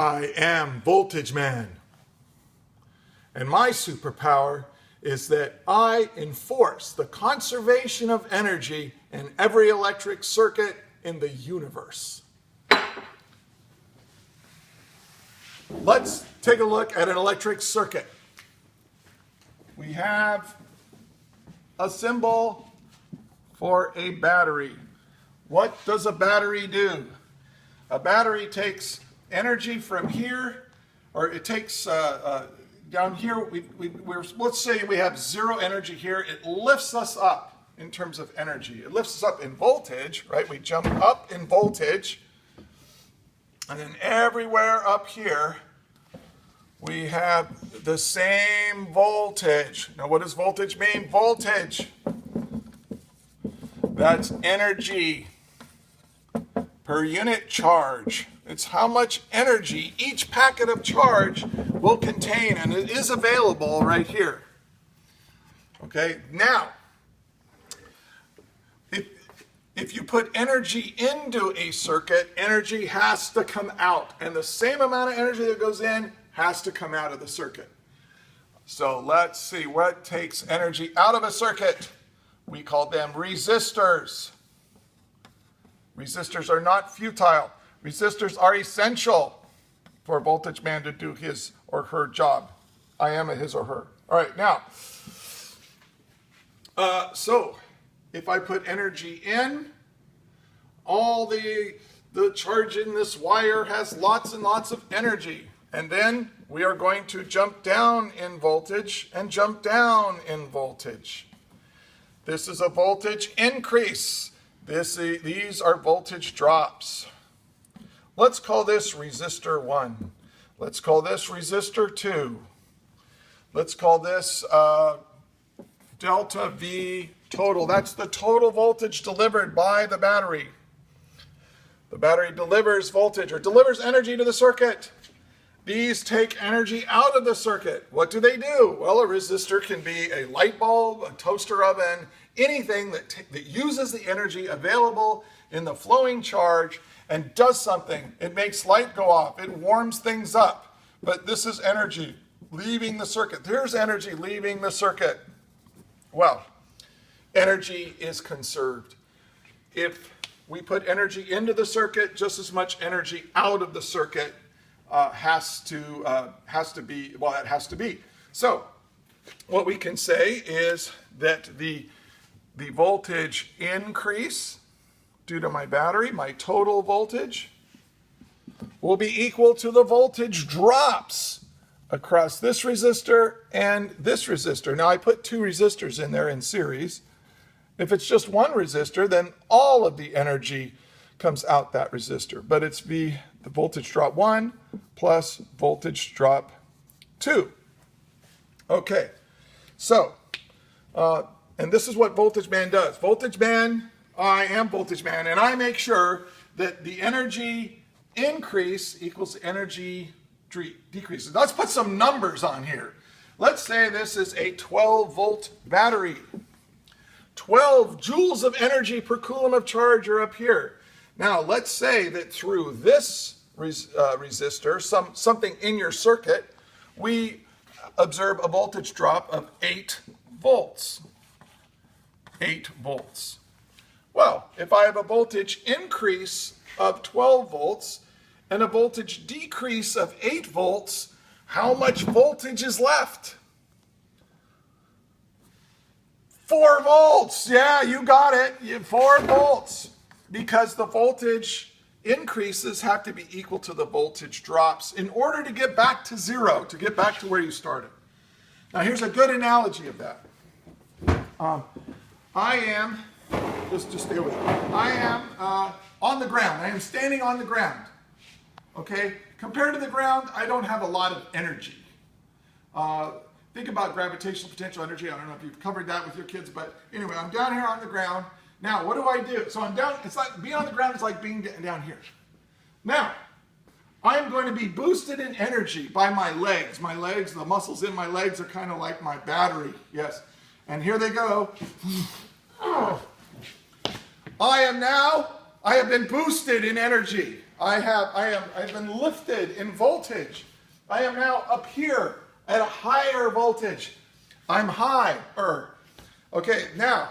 I am Voltage Man. And my superpower is that I enforce the conservation of energy in every electric circuit in the universe. Let's take a look at an electric circuit. We have a symbol for a battery. What does a battery do? A battery takes energy from here, or it takes down here, let's say we have zero energy here. It lifts us up in terms of energy. It lifts us up in voltage, right? We jump up in voltage. And then everywhere up here, we have the same voltage. Now, what does voltage mean? Voltage. That's energy per unit charge. It's how much energy each packet of charge will contain, and it is available right here. Okay, now, if you put energy into a circuit, energy has to come out, and the same amount of energy that goes in has to come out of the circuit. So let's see what takes energy out of a circuit. We call them resistors. Resistors are not futile. Resistors are essential for a voltage man to do his or her job. I am a his or her. All right, now, so if I put energy in, all the charge in this wire has lots and lots of energy. And then we are going to jump down in voltage and jump down in voltage. This is a voltage increase. These are voltage drops. Let's call this resistor 1. Let's call this resistor 2. Let's call this delta V total. That's the total voltage delivered by the battery. The battery delivers voltage or delivers energy to the circuit. These take energy out of the circuit. What do they do? Well, a resistor can be a light bulb, a toaster oven, anything that uses the energy available in the flowing charge and does something. It makes light go off. It warms things up. But this is energy leaving the circuit. There's energy leaving the circuit. Well, energy is conserved. If we put energy into the circuit, just as much energy out of the circuit has to be. So what we can say is that the voltage increase due to my battery, my total voltage, will be equal to the voltage drops across this resistor and this resistor. Now I put two resistors in there in series. If it's just one resistor, then all of the energy comes out that resistor. But it's the voltage drop 1 plus voltage drop 2. Okay, so, and this is what Voltage Man does. Voltage Man, I am Voltage Man, and I make sure that the energy increase equals energy decrease. Let's put some numbers on here. Let's say this is a 12-volt battery. 12 joules of energy per coulomb of charge are up here. Now, let's say that through this resistor, something in your circuit, we observe a voltage drop of 8 volts. 8 volts. Well, if I have a voltage increase of 12 volts and a voltage decrease of 8 volts, how much voltage is left? 4 volts. Yeah, you got it. 4 volts. Because the voltage increases have to be equal to the voltage drops in order to get back to zero, to get back to where you started. Now here's a good analogy of that. I am, just stay with me. I am on the ground. I am standing on the ground. Okay? Compared to the ground, I don't have a lot of energy. Think about gravitational potential energy. I don't know if you've covered that with your kids, but anyway, I'm down here on the ground. Now, what do I do? So I'm down, it's like being on the ground is like being down here. Now, I'm going to be boosted in energy by my legs. My legs, the muscles in my legs are kind of like my battery. Yes. And here they go. I am now I have been boosted in energy. I've been lifted in voltage. I am now up here at a higher voltage. I'm higher. Okay, now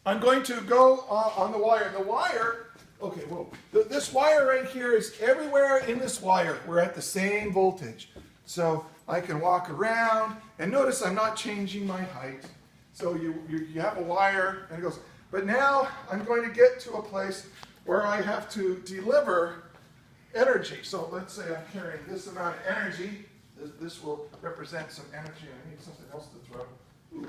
I'm going to go on the wire. The wire, okay, whoa. This wire right here is everywhere in this wire. We're at the same voltage. So I can walk around, and notice I'm not changing my height. So you have a wire, and it goes. But now I'm going to get to a place where I have to deliver energy. So let's say I'm carrying this amount of energy. This will represent some energy. I need something else to throw. Ooh,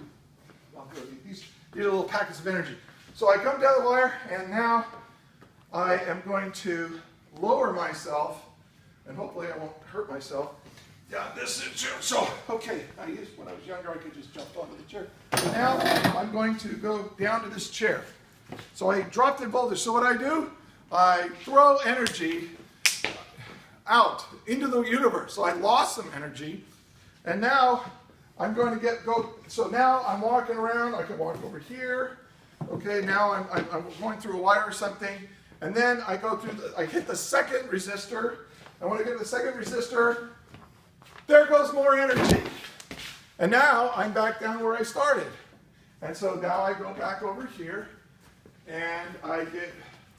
I'll throw these little packets of energy. So I come down the wire, and now I am going to lower myself, and hopefully I won't hurt myself. Yeah, this is so okay. When I was younger, I could just jump onto the chair. So now I'm going to go down to this chair. So I dropped in voltage. So what I do, I throw energy out into the universe. So I lost some energy, and now I'm going to go. So now I'm walking around. I can walk over here. Okay, now I'm going through a wire or something, and then I go through. I hit the second resistor, and when I get to the second resistor, there goes more energy. And now I'm back down where I started. And so now I go back over here, and I get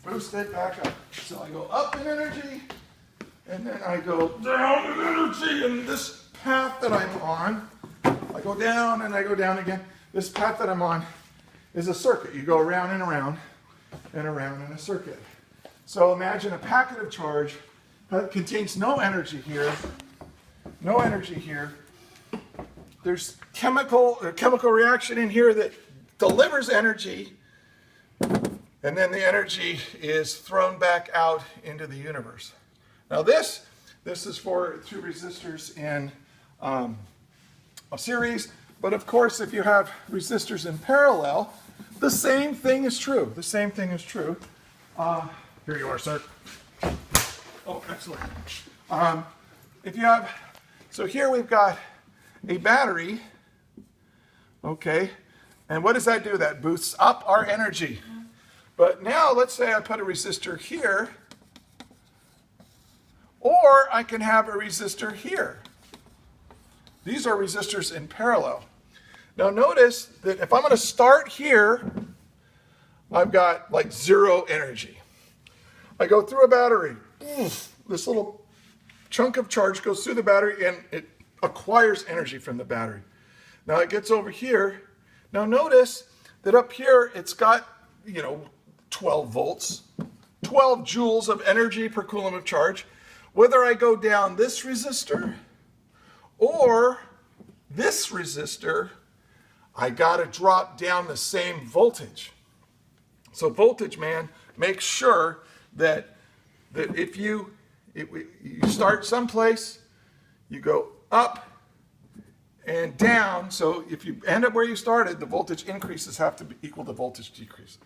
boosted back up. So I go up in energy, and then I go down in energy. And this path that I'm on, I go down and I go down again. This path that I'm on is a circuit. You go around and around and around in a circuit. So imagine a packet of charge that contains no energy here. No energy here. There's chemical reaction in here that delivers energy, and then the energy is thrown back out into the universe. Now this is for two resistors in a series, but of course if you have resistors in parallel, the same thing is true. The same thing is true. Here you are, sir. Oh, excellent. If you have So here we've got a battery, okay, and what does that do? That boosts up our energy. But now let's say I put a resistor here, or I can have a resistor here. These are resistors in parallel. Now notice that if I'm going to start here, I've got like 0 energy. I go through a battery. This little chunk of charge goes through the battery and it acquires energy from the battery. Now it gets over here. Now notice that up here it's got, 12 volts, 12 joules of energy per coulomb of charge. Whether I go down this resistor or this resistor, I got to drop down the same voltage. So voltage man makes sure that if you start someplace, you go up and down. So if you end up where you started, the voltage increases have to be equal to voltage decreases.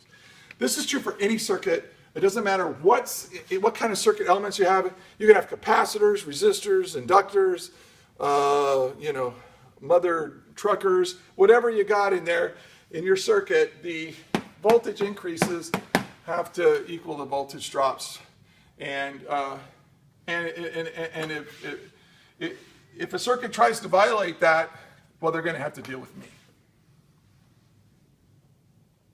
This is true for any circuit. It doesn't matter what kind of circuit elements you have. You can have capacitors, resistors, inductors, mother truckers, whatever you got in there in your circuit. The voltage increases have to equal the voltage drops, and if a circuit tries to violate that, well, they're going to have to deal with me.